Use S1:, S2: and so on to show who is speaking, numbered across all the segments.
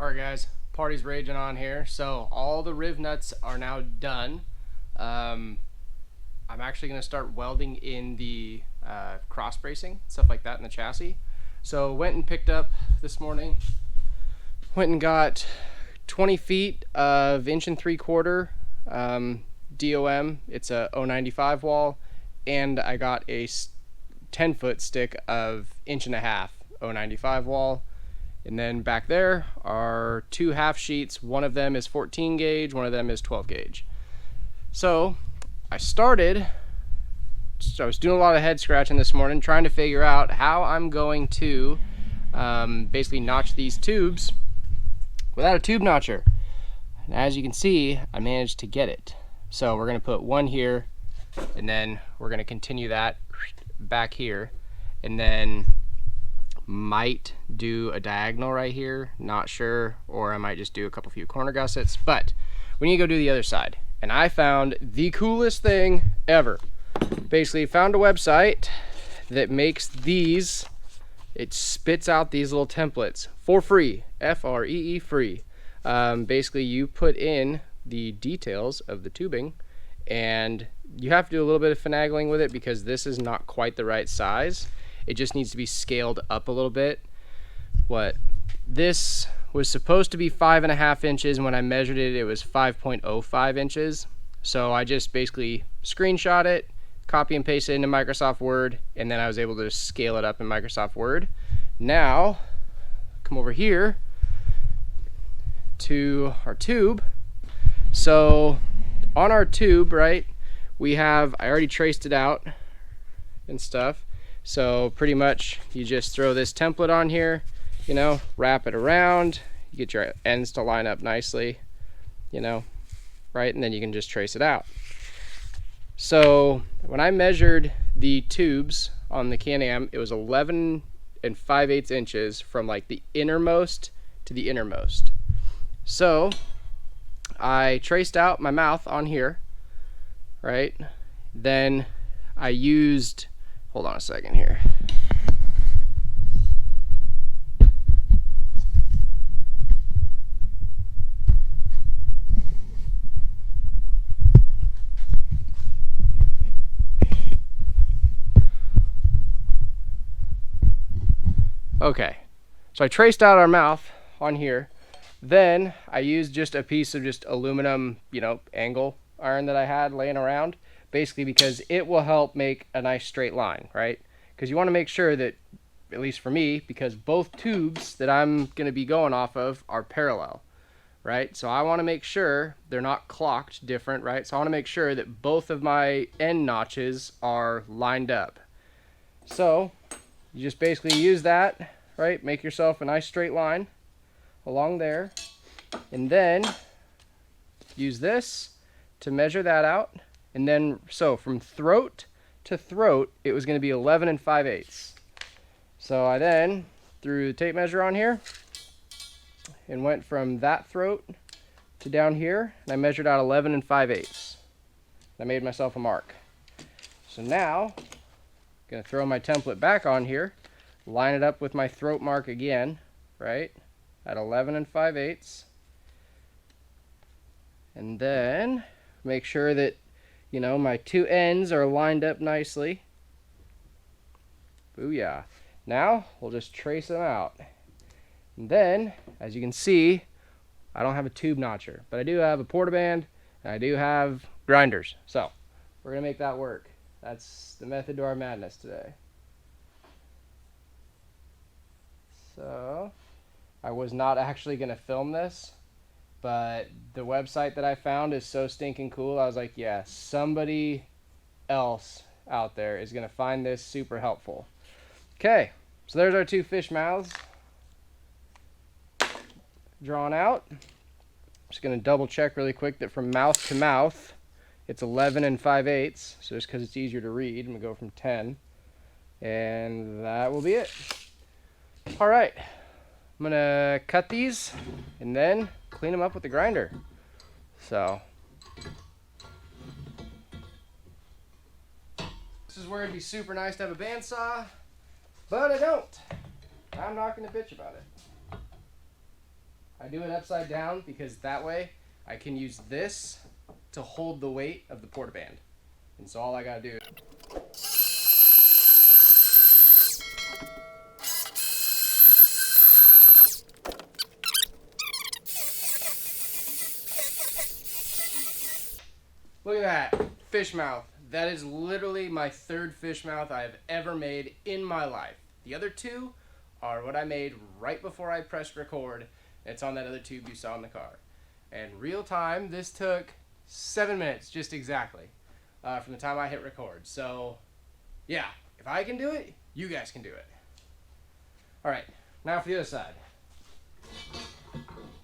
S1: Alright guys, party's raging on here. So all the riv nuts are now done. I'm actually going to start welding in the cross bracing, stuff like that in the chassis. So went and picked up this morning, went and got 20 feet of 1 3/4 DOM. It's a 095 wall, and I got a 10-foot stick of 1.5 095 wall. And then back there are 2 half sheets. One of them is 14 gauge, one of them is 12 gauge. So I was doing a lot of head scratching this morning, trying to figure out how I'm going to basically notch these tubes without a tube notcher. And as you can see, I managed to get it. So we're going to put one here, and then we're going to continue that back here, and then might do a diagonal right here, not sure, or I might just do a few corner gussets. But we need to go do the other side, and I found the coolest thing ever. Basically found a website that makes these, it spits out these little templates for free, F-R-E-E free. Basically you put in the details of the tubing, and you have to do a little bit of finagling with it because this is not quite the right size. It just needs to be scaled up a little bit. This was supposed to be 5.5 inches, and when I measured it, it was 5.05 inches. So I just basically screenshot it, copy and paste it into Microsoft Word, and then I was able to scale it up in Microsoft Word. Now, come over here to our tube. So on our tube, right, we have, I already traced it out and stuff. So pretty much you just throw this template on here, you know, wrap it around, you get your ends to line up nicely, you know, right, and then you can just trace it out. So when I measured the tubes on the Can-Am, it was 11 5/8 inches from like the innermost to the innermost. So I traced out my mouth on here, right? Then I used, hold on a second here. Okay, so I traced out our mouth on here. Then I used just a piece of just aluminum, you know, angle iron that I had laying around, basically because it will help make a nice straight line, right? Because you want to make sure that, at least for me, because both tubes that I'm going to be going off of are parallel, right? So I want to make sure they're not clocked different, right? So I want to make sure that both of my end notches are lined up. So you just basically use that, right? Make yourself a nice straight line along there, and then use this to measure that out. And then, so from throat to throat, it was going to be 11 5/8. So I then threw the tape measure on here and went from that throat to down here, and I measured out 11 5/8. I made myself a mark. So now I'm going to throw my template back on here, line it up with my throat mark again, right, at 11 5/8. And then make sure that, you know, my two ends are lined up nicely. Booyah. Now we'll just trace them out. And then, as you can see, I don't have a tube notcher, but I do have a portaband, and I do have grinders. So we're gonna make that work. That's the method to our madness today. So I was not actually gonna film this, but the website that I found is so stinking cool. I was like, yeah, somebody else out there is going to find this super helpful. Okay, so there's our 2 fish mouths drawn out. Just going to double check really quick that from mouth to mouth, it's 11 5/8. So just because it's easier to read, I'm going to go from 10. And that will be it. All right, I'm going to cut these and then clean them up with the grinder. So this is where it'd be super nice to have a bandsaw, but I don't. I'm not going to bitch about it. I do it upside down because that way I can use this to hold the weight of the portaband. And so all I gotta do. Look at that, fish mouth. That is literally my third fish mouth I have ever made in my life. The other two are what I made right before I pressed record. It's on that other tube you saw in the car. And real time, this took 7 minutes, just exactly, from the time I hit record. So, yeah, if I can do it, you guys can do it. All right, now for the other side.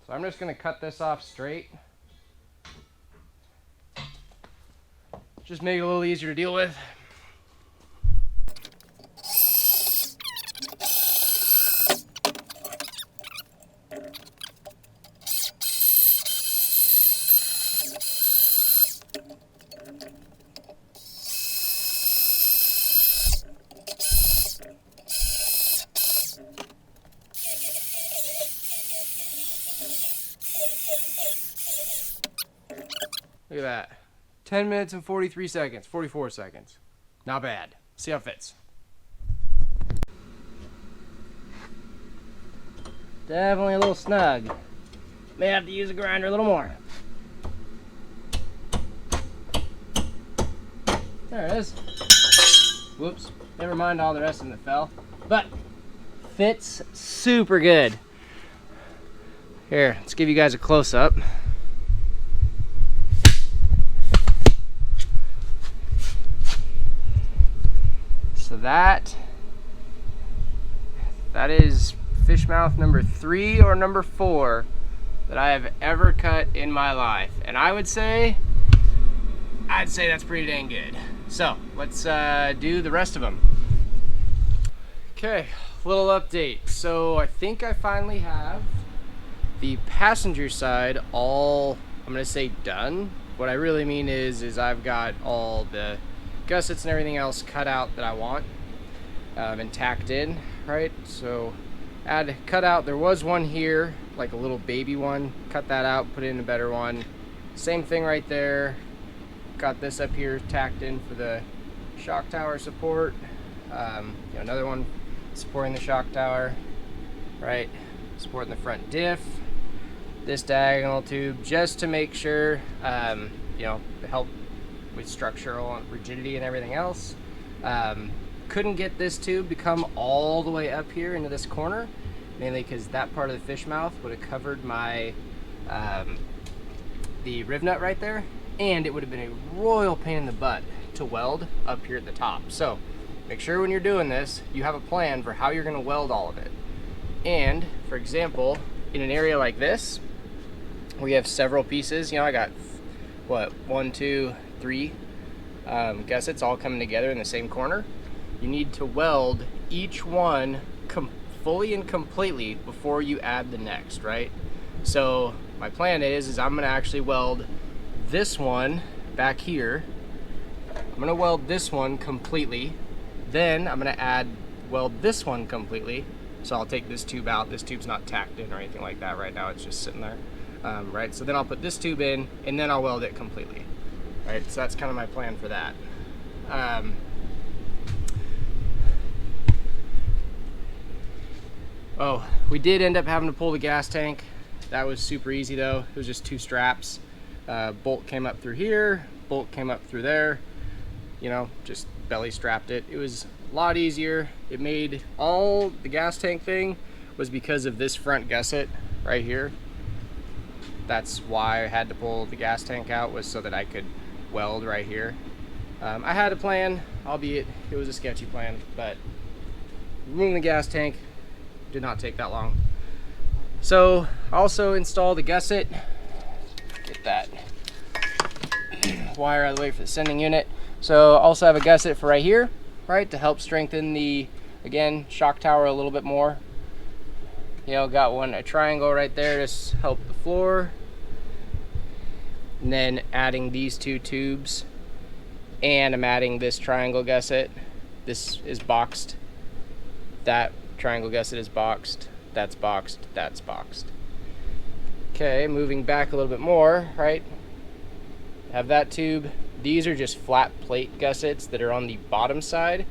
S1: So I'm just gonna cut this off straight. Just make it a little easier to deal with. Look at that. 10 minutes and 43 seconds, 44 seconds. Not bad. See how it fits. Definitely a little snug. May have to use a grinder a little more. There it is. Whoops. Never mind all the rest of them that fell. But fits super good. Here, let's give you guys a close-up. So that is fish mouth number 3 or number 4 that I have ever cut in my life. And I'd say that's pretty dang good. So let's do the rest of them. Okay, little update. So I think I finally have the passenger side all, I'm gonna say done. What I really mean is I've got all the gussets and everything else cut out that I want and tacked in, right? So I had to cut out, there was one here, like a little baby one, cut that out, put in a better one. Same thing right there. Got this up here tacked in for the shock tower support. Another one supporting the shock tower, right? Supporting the front diff. This diagonal tube just to make sure, to help with structural rigidity and everything else. Couldn't get this tube to come all the way up here into this corner, mainly because that part of the fish mouth would have covered my the riv nut right there, and it would have been a royal pain in the butt to weld up here at the top. So make sure when you're doing this, you have a plan for how you're going to weld all of it. And for example, in an area like this, we have several pieces. I got what, 1, 2, 3 gussets all coming together in the same corner. You need to weld each one fully and completely before you add the next, right? So my plan is I'm gonna actually weld this one back here. I'm gonna weld this one completely. Then I'm gonna weld this one completely. So I'll take this tube out. This tube's not tacked in or anything like that right now. It's just sitting there, right? So then I'll put this tube in and then I'll weld it completely, right? So that's kind of my plan for that. Oh, we did end up having to pull the gas tank. That was super easy though. It was just 2 straps. Bolt came up through here, bolt came up through there, just belly strapped it. It was a lot easier. It made all the gas tank thing was because of this front gusset right here. That's why I had to pull the gas tank out, was so that I could weld right here. I had a plan, albeit it was a sketchy plan, but removing the gas tank did not take that long. So also install the gusset. Get that wire out of the way for the sending unit. So also have a gusset for right here, right, to help strengthen the, again, shock tower a little bit more. Got a triangle right there to help the floor. And then adding these 2 tubes, and I'm adding this triangle gusset. This is boxed. That triangle gusset is boxed. That's boxed. That's boxed. Okay, moving back a little bit more, right? Have that tube. These are just flat plate gussets that are on the bottom side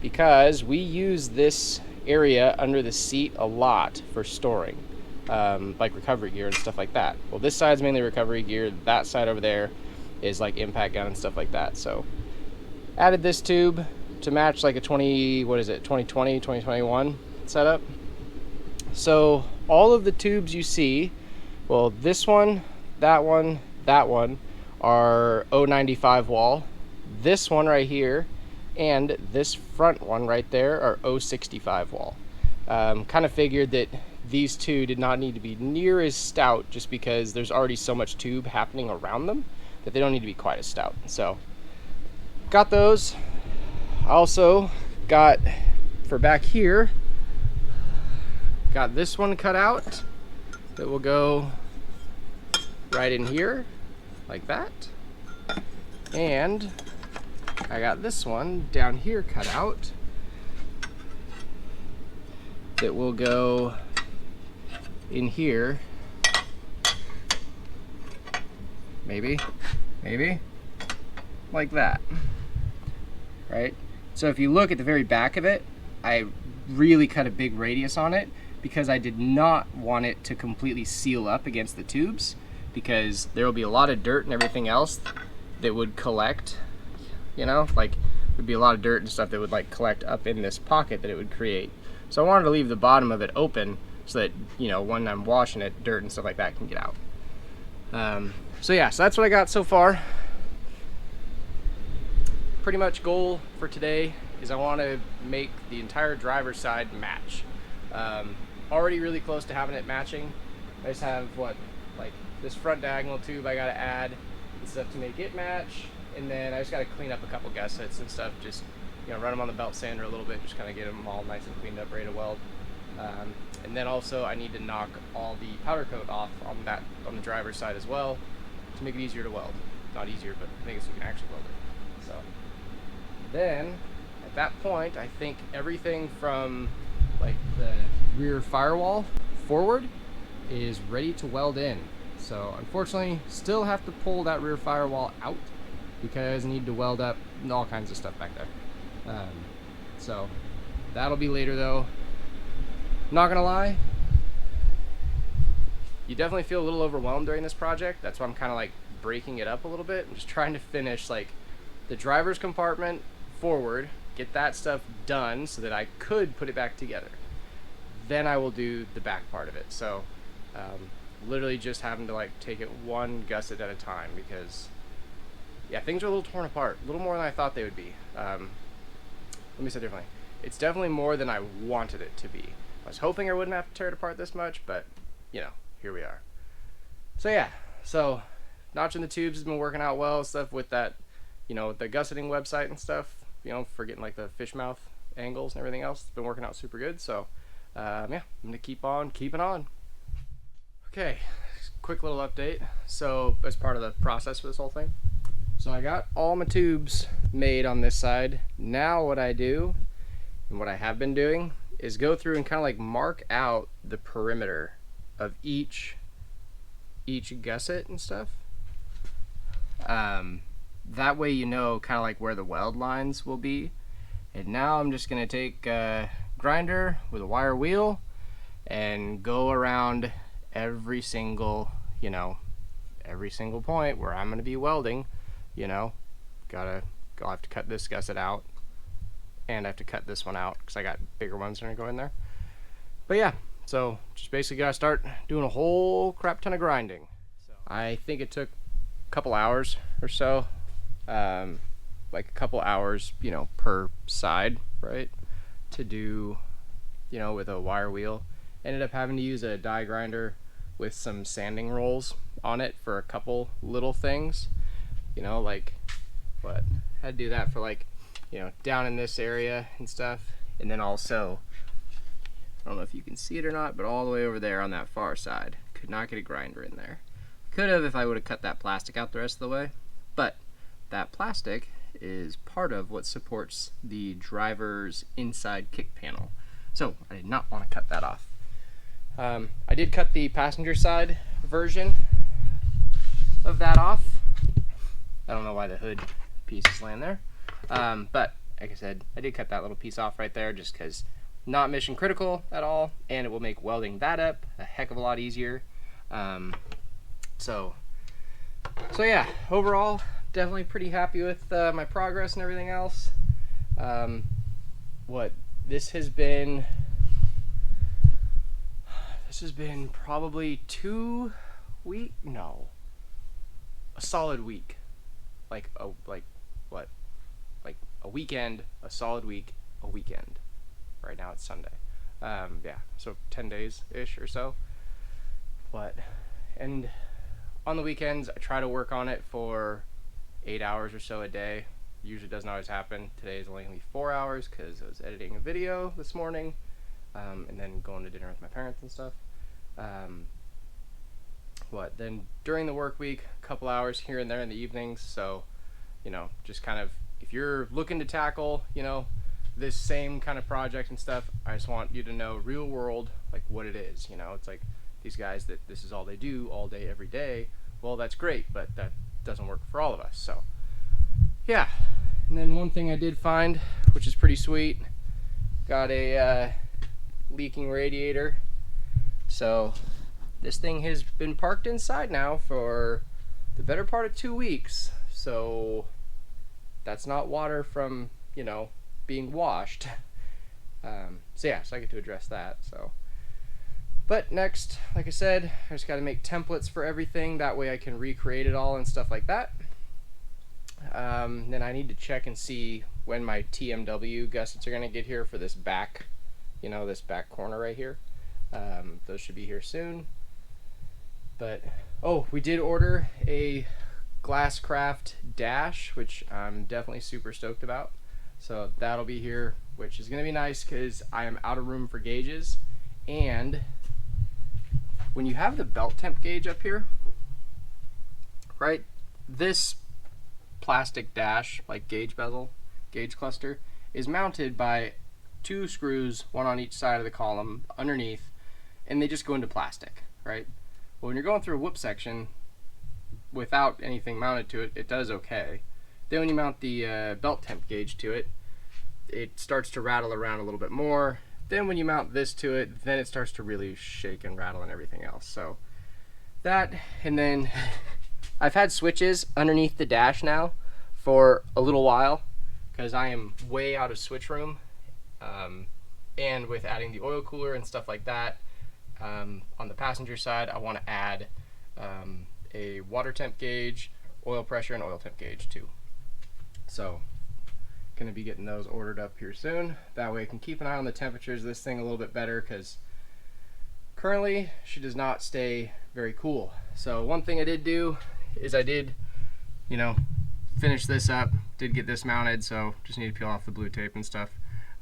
S1: because we use this area under the seat a lot for storing, like recovery gear and stuff like that. Well, this side's mainly recovery gear. That side over there is like impact gun and stuff like that. So added this tube to match like a 2020, 2021 setup. So all of the tubes you see, well, this one, that one, that one are 095 wall. This one right here and this front one right there are 065 wall. Kind of figured that these two did not need to be near as stout just because there's already so much tube happening around them that they don't need to be quite as stout. So got those. Also got, for back here, got this one cut out that will go right in here like that. And I got this one down here cut out that will go in here. Maybe like that, right? So if you look at the very back of it, I really cut a big radius on it because I did not want it to completely seal up against the tubes, because there will be a lot of dirt and everything else that would collect, you know, like there'd be a lot of dirt and stuff that would like collect up in this pocket that it would create. So I wanted to leave the bottom of it open so that, you know, when I'm washing it, dirt and stuff like that can get out. So yeah, so that's what I got so far. Pretty much goal for today is I want to make the entire driver's side match. Already really close to having it matching. I just have what, like this front diagonal tube I gotta add and stuff to make it match, and then I just gotta clean up a couple gussets and stuff, just, you know, run them on the belt sander a little bit, just kind of get them all nice and cleaned up, ready to weld. And then also I need to knock all the powder coat off on the driver's side as well to make it easier to weld. Not easier, but make it so you can actually weld it. So then at that point, I think everything from like the rear firewall forward is ready to weld in. So unfortunately, still have to pull that rear firewall out because I need to weld up all kinds of stuff back there. So that'll be later though. Not gonna lie, you definitely feel a little overwhelmed during this project. That's why I'm kind of like breaking it up a little bit. I'm just trying to finish like the driver's compartment forward, get that stuff done so that I could put it back together. Then I will do the back part of it. So literally just having to like take it one gusset at a time because yeah, things are a little torn apart, a little more than I thought they would be. Let me say it differently. It's definitely more than I wanted it to be. I was hoping I wouldn't have to tear it apart this much, but you know, here we are. So yeah, so notching the tubes has been working out well, stuff with that, you know, the Gusseting website and stuff, you know, for getting like the fish mouth angles and everything else. It's been working out super good. So yeah, I'm gonna keep on keeping on. Okay, quick little update. So as part of the process for this whole thing, so I got all my tubes made on this side. Now what I do, and what I have been doing, is go through and kind of like mark out the perimeter of each gusset and stuff. That way you know kind of like where the weld lines will be. And now I'm just gonna take a grinder with a wire wheel and go around every single, you know, every single point where I'm gonna be welding. You know, I'll have to cut this gusset out, and I have to cut this one out because I got bigger ones that are gonna go in there. But yeah, so just basically gotta start doing a whole crap ton of grinding. I think it took a couple hours or so, like a couple hours, you know, per side, right, to do, you know, with a wire wheel. Ended up having to use a die grinder with some sanding rolls on it for a couple little things, you know, like what, had to do that for like, you know, down in this area and stuff. And then also, I don't know if you can see it or not, but all the way over there on that far side, could not get a grinder in there. Could have if I would have cut that plastic out the rest of the way, but that plastic is part of what supports the driver's inside kick panel. So I did not want to cut that off. I did cut the passenger side version of that off. I don't know why the hood piece is laying there. But like I said, I did cut that little piece off right there just because not mission critical at all, and it will make welding that up a heck of a lot easier. So yeah, overall, definitely pretty happy with my progress and everything else. This has been probably a solid week. Like a weekend, a solid week, a weekend. Right now it's Sunday. Yeah, so 10 days-ish or so. And on the weekends, I try to work on it for 8 hours or so a day. Usually doesn't always happen. Today is only going to be 4 hours because I was editing a video this morning, and then going to dinner with my parents and stuff. Then during the work week, a couple hours here and there in the evenings. So, just kind of, if you're looking to tackle, this same kind of project and stuff, I just want you to know real world, like what it is. It's like these guys that this is all they do all day, every day. Well, that's great, but that doesn't work for all of us. So, yeah. And then one thing I did find, which is pretty sweet, got a leaking radiator. So this thing has been parked inside now for the better part of 2 weeks. So that's not water from, being washed. So I get to address that. But next, like I said, I just got to make templates for everything. That way I can recreate it all and stuff like that. Then I need to check and see when my TMW gussets are going to get here for this back, this back corner right here. Those should be here soon. But, we did order a Glasscraft dash, which I'm definitely super stoked about. So that'll be here, which is going to be nice because I am out of room for gauges. And when you have the belt temp gauge up here, right, this plastic dash, like gauge bezel, gauge cluster, is mounted by 2 screws, one on each side of the column underneath, and they just go into plastic, right? Well, when you're going through a whoop section without anything mounted to it, it does okay. Then when you mount the belt temp gauge to it, it starts to rattle around a little bit more. Then when you mount this to it, then it starts to really shake and rattle and everything else. So that, and then I've had switches underneath the dash now for a little while because I am way out of switch room. And with adding the oil cooler and stuff like that, on the passenger side, I want to add a water temp gauge, oil pressure, and oil temp gauge too. So going to be getting those ordered up here soon. That way I can keep an eye on the temperatures of this thing a little bit better because currently she does not stay very cool. So one thing I did do is I did, finish this up, did get this mounted, so just need to peel off the blue tape and stuff.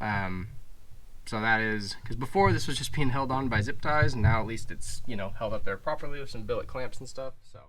S1: So that is, because before this was just being held on by zip ties, and now at least it's, held up there properly with some billet clamps and stuff. So